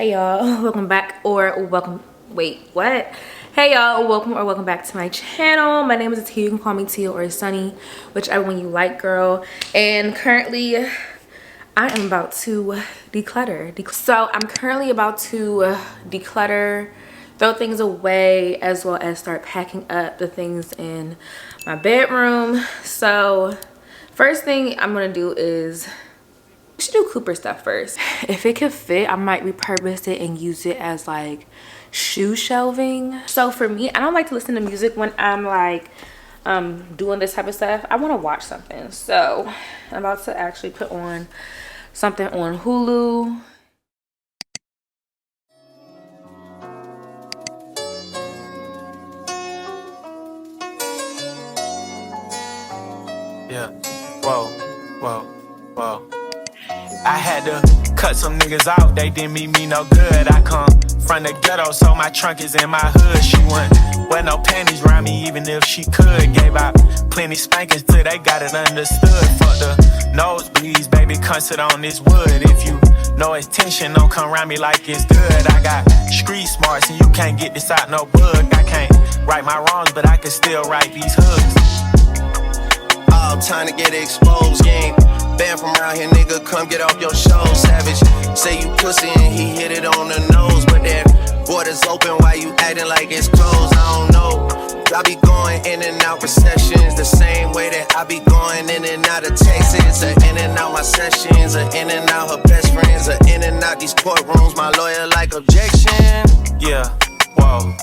Hey y'all, welcome back wait, what? Hey y'all, welcome back to my channel. My name is Tia. You can call me Tia or Sunny, whichever one you like, girl. And currently I am about to declutter. So I'm currently about to declutter, throw things away, as well as start packing up the things in my bedroom. So first thing I'm gonna do is, we should do Cooper stuff first. If it could fit, I might repurpose it and use it as like shoe shelving. So for me, I don't like to listen to music when I'm like doing this type of stuff. I want to watch something. So I'm about to actually put on something on Hulu. Yeah, whoa. I had to cut some niggas out, they didn't mean me no good. I come from the ghetto, so my trunk is in my hood. She wouldn't wear no panties around me, even if she could. Gave out plenty spankings till they got it understood. Fuck the nosebleeds, baby, come sit on this wood. If you know it's tension, don't come around me like it's good. I got street smarts and you can't get this out no bug. I can't right my wrongs, but I can still right these hooks. All time to get exposed, gang. Banned from around here, nigga, come get off your show. Savage, say you pussy and he hit it on the nose. But that border's open, why you acting like it's closed? I don't know. I be going in and out recessions the same way that I be going in and out of Texas. Or in and out my sessions, or in and out her best friends, or in and out these courtrooms. My lawyer like objection. Yeah, whoa.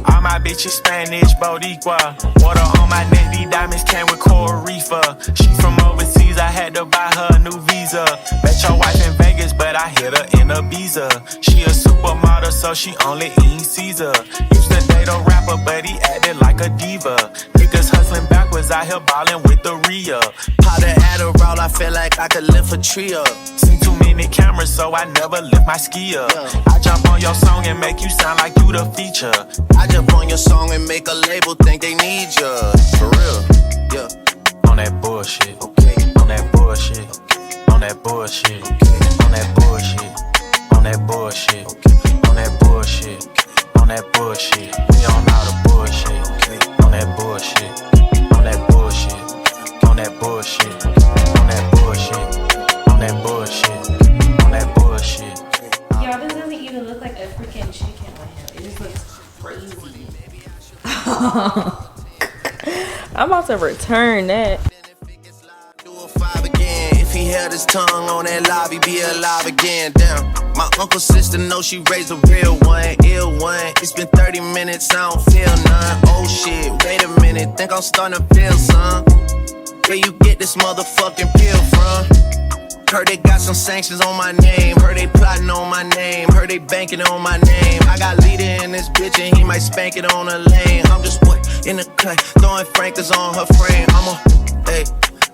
All my bitches Spanish, Boricua. Water on my neck, these diamonds came with coral reefer. She from overseas, I had to buy her a new visa. Met your wife in Vegas, but I hit her in Ibiza. She a supermodel, so she only eat Caesar. Used to date a rapper, but he acted like a diva. Niggas hustling backwards, out here ballin' with the Rhea. Powder Adderall, I feel like I could lift a tree up. Seen too many cameras, so I never lift my ski up. I jump on your song and make you sound like you the feature. I jump on your song and make a label think they need you. For real, yeah. On that bullshit, okay. On that bullshit, okay. On that bullshit, okay. On that bullshit, on that bullshit, okay. On that bullshit, okay. On that bullshit. We on all the bullshit, okay. On that bullshit, on that bullshit, okay. On that bullshit, on that bullshit, on that bullshit, on that bullshit. Y'all, this doesn't even look like a freaking chicken on him. It just looks crazy. I'm about to return that. If he held his tongue on that lobby, be alive again. Damn, my uncle's sister knows she raised a real one, ill one. It's been 30 minutes, I don't feel none. Oh shit, wait a minute, think I'm starting to feel some. Where you get this motherfucking pill from? Heard they got some sanctions on my name. Heard they plotting on my name. Heard they banking on my name. I got leader in this bitch and he might spank it on a lane. I'm just what in the cut, throwing frankers on her frame.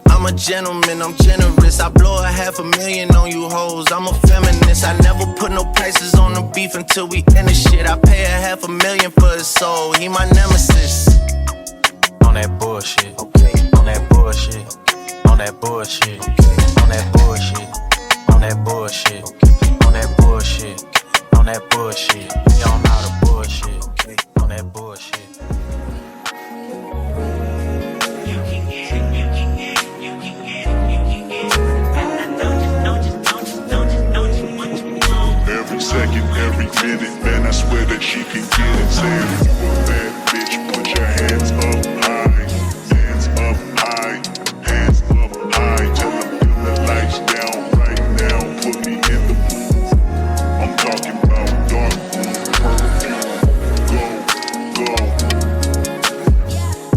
I'm a gentleman, I'm generous. I blow $500,000 on you hoes. I'm a feminist. I never put no prices on the beef until we end the shit. I pay $500,000 for his soul. He my nemesis. On that bullshit, okay. On that bullshit, okay. On that bullshit, okay. On that bullshit, on that bullshit, okay. On that bullshit, okay. On that bullshit. We on all the bullshit, okay. On that bullshit. Every second, every minute, man, I swear that she can get it. Say if you a bad bitch, put your hands up high. Hands up high, hands up high. Tell them dim the lights down right now. Put me in the mood. I'm talking about dark room, perfume. Go.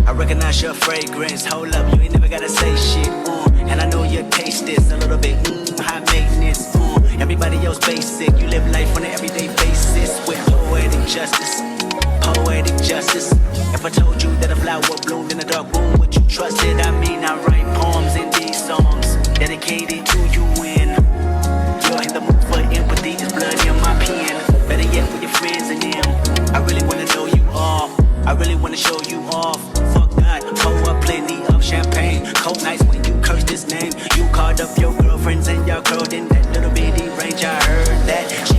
I recognize your fragrance. Hold up, you ain't never gotta say shit. And I know your taste is a little bit high maintenance. Everybody else basic. You live life on an everyday basis with poetic justice. Poetic justice. If I told you that a flower bloomed in a dark room, would you trust it? I mean, I write poems in these songs dedicated to you. And you're in the mood for empathy. There's blood in my pen. Better yet, with your friends and them. I really wanna know you all. I really wanna show you off. Fuck that. Pour up plenty of champagne. Cold nights when you curse this name. You called up your girlfriends and y'all curled in that little bitty range. I heard that.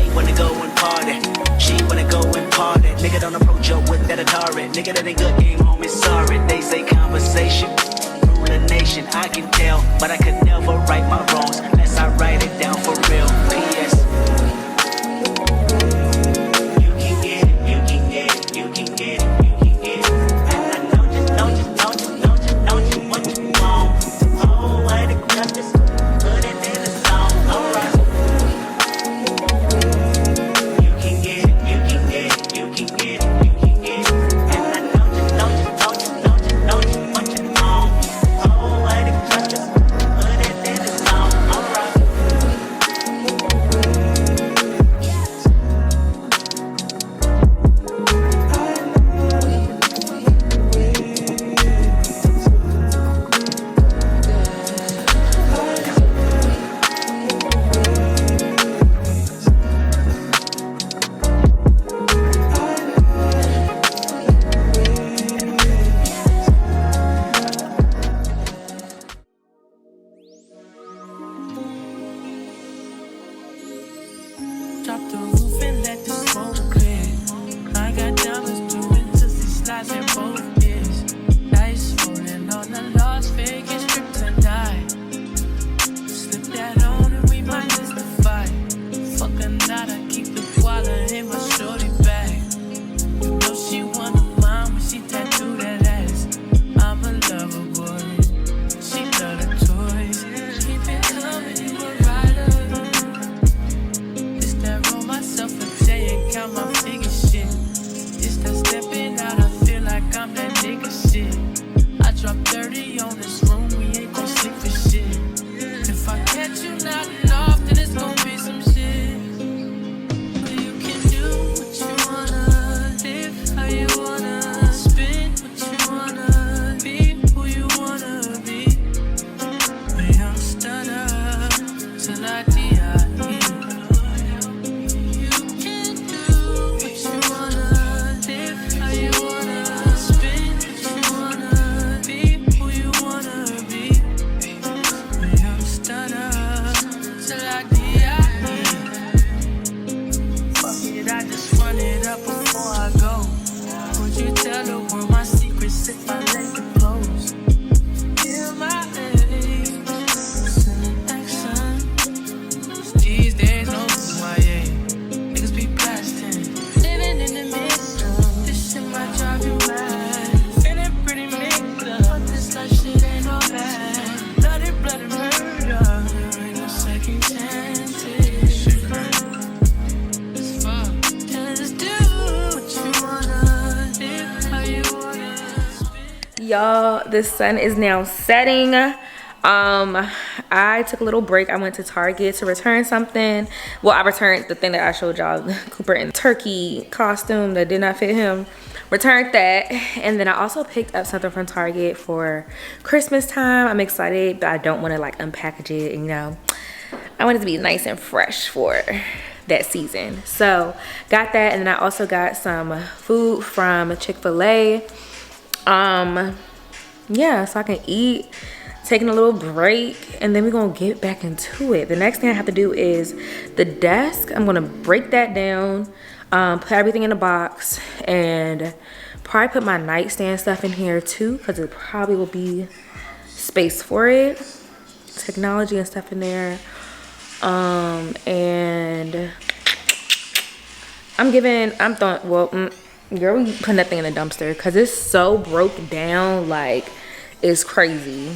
Y'all, the sun is now setting. I took a little break. I went to Target to return something. Well, I returned the thing that I showed y'all, Cooper in turkey costume that did not fit him. Returned that, and then I also picked up something from Target for Christmas time. I'm excited, but I don't want to like unpackage it, and you know, I want it to be nice and fresh for that season. So got that, and then I also got some food from Chick-fil-A. Yeah, so I can eat, taking a little break, and then we're gonna get back into it. The next thing I have to do is the desk. I'm gonna break that down, put everything in a box, and probably put my nightstand stuff in here too, because it probably will be space for it. Technology and stuff in there. And girl, we putting that thing in the dumpster because it's so broke down, like it's crazy.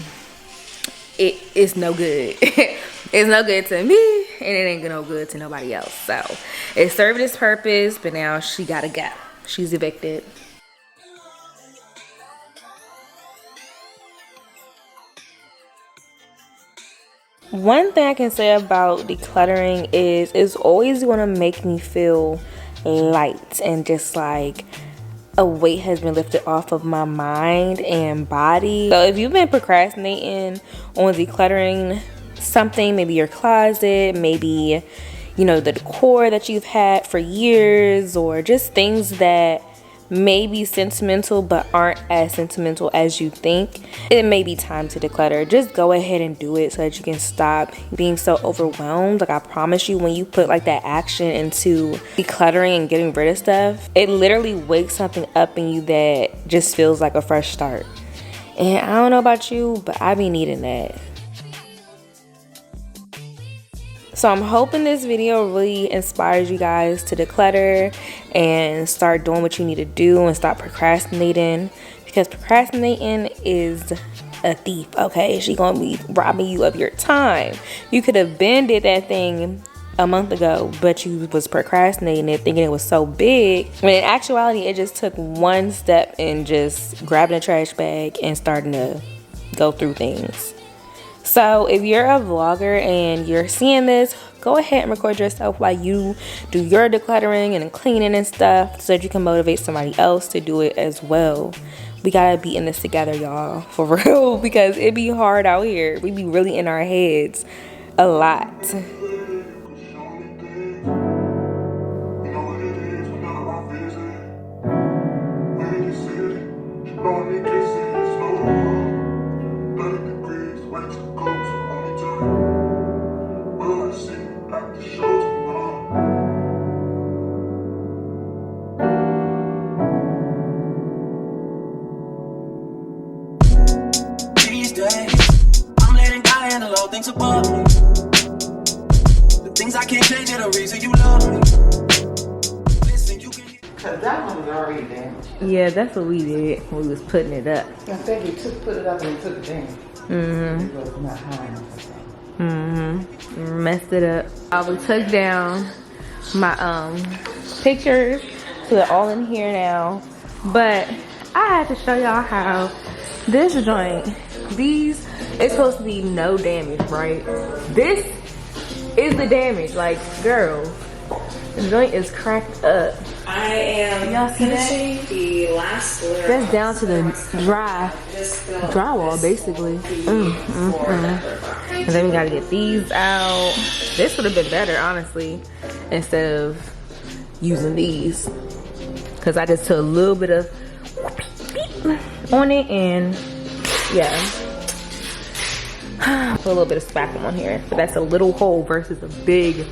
It's no good. It's no good to me, and it ain't no good to nobody else. So it served its purpose, but now she gotta go. She's evicted. One thing I can say about decluttering is it's always gonna make me feel light and just like a weight has been lifted off of my mind and body. So if you've been procrastinating on decluttering something, maybe your closet, maybe, you know, the decor that you've had for years, or just things that may be sentimental but aren't as sentimental as you think, it may be time to declutter. Just go ahead and do it so that you can stop being so overwhelmed. Like, I promise you, when you put like that action into decluttering and getting rid of stuff, it literally wakes something up in you that just feels like a fresh start. And I don't know about you, but I be needing that. So I'm hoping this video really inspires you guys to declutter and start doing what you need to do and stop procrastinating, because procrastinating is a thief, okay? She's gonna be robbing you of your time. You could have been did that thing a month ago, but you was procrastinating it, thinking it was so big, when in actuality it just took one step in just grabbing a trash bag and starting to go through things. So if you're a vlogger and you're seeing this, go ahead and record yourself while you do your decluttering and cleaning and stuff, so that you can motivate somebody else to do it as well. We gotta be in this together, y'all, for real, because it be hard out here. We be really in our heads a lot. I'm letting God handle all things above me. The things I can't change are the reason you love me. Listen, you can. Cause that one was already damaged. Yeah, that's what we did when we was putting it up. I think we put it up and we took it down. It was not high enough or something. Messed it up. We took down my pictures, so they're all in here now. But I had to show y'all how this joint, these, it's supposed to be no damage, right? This is the damage. Like, girl, the joint is cracked up. I am Y'all see that? finishing the last layer. That's down to the drywall, basically. And then we gotta get these out. This would have been better, honestly, instead of using these, because I just took a little bit of on it, and yeah, put a little bit of spackle on here, but that's a little hole versus a big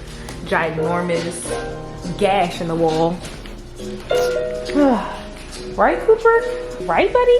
ginormous gash in the wall. Right, Cooper? Right, buddy?